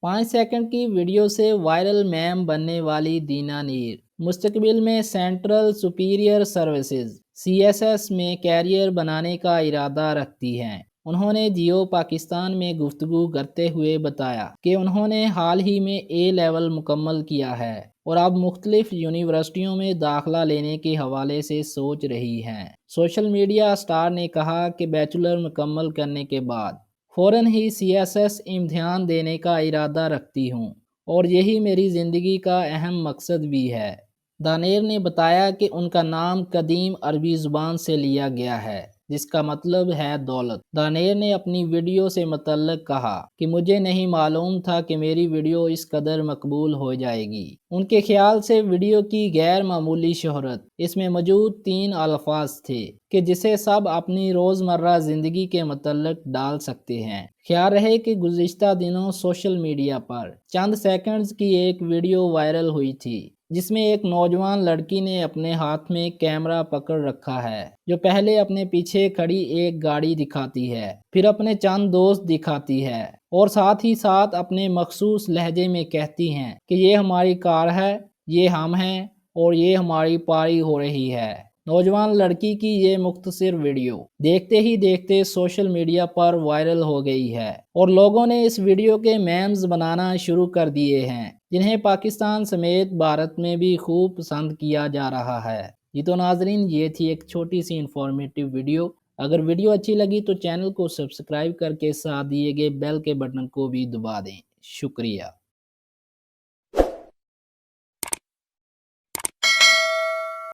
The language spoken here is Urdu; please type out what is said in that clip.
5 سیکنڈ کی ویڈیو سے وائرل میم بننے والی دینا نیر مستقبل میں سینٹرل سپیریئر سروسز (CSS) میں کیریئر بنانے کا ارادہ رکھتی ہیں۔ انہوں نے جیو پاکستان میں گفتگو کرتے ہوئے بتایا کہ انہوں نے حال ہی میں A لیول مکمل کیا ہے اور اب مختلف یونیورسٹیوں میں داخلہ لینے کے حوالے سے سوچ رہی ہیں۔ سوشل میڈیا سٹار نے کہا کہ بیچلر مکمل کرنے کے بعد فوراً ہی CSS امتحان دینے کا ارادہ رکھتی ہوں اور یہی میری زندگی کا اہم مقصد بھی ہے۔ دانیر نے بتایا کہ ان کا نام قدیم عربی زبان سے لیا گیا ہے جس کا مطلب ہے دولت۔ دانیر نے اپنی ویڈیو سے متعلق کہا کہ مجھے نہیں معلوم تھا کہ میری ویڈیو اس قدر مقبول ہو جائے گی۔ ان کے خیال سے ویڈیو کی غیر معمولی شہرت اس میں موجود 3 الفاظ تھے کہ جسے سب اپنی روزمرہ زندگی کے متعلق ڈال سکتے ہیں۔ خیال رہے کہ گزشتہ دنوں سوشل میڈیا پر چند سیکنڈز کی ایک ویڈیو وائرل ہوئی تھی جس میں ایک نوجوان لڑکی نے اپنے ہاتھ میں کیمرہ پکڑ رکھا ہے، جو پہلے اپنے پیچھے کھڑی ایک گاڑی دکھاتی ہے، پھر اپنے چند دوست دکھاتی ہے اور ساتھ ہی ساتھ اپنے مخصوص لہجے میں کہتی ہیں کہ یہ ہماری کار ہے، یہ ہم ہیں اور یہ ہماری پاری ہو رہی ہے۔ نوجوان لڑکی کی یہ مختصر ویڈیو دیکھتے ہی دیکھتے سوشل میڈیا پر وائرل ہو گئی ہے اور لوگوں نے اس ویڈیو کے میمز بنانا شروع کر دیے ہیں جنہیں پاکستان سمیت بھارت میں بھی خوب پسند کیا جا رہا ہے۔ جی تو ناظرین، یہ تھی ایک چھوٹی سی انفارمیٹیو ویڈیو۔ اگر ویڈیو اچھی لگی تو چینل کو سبسکرائب کر کے ساتھ دیے گئے بیل کے بٹن کو بھی دبا دیں۔ شکریہ۔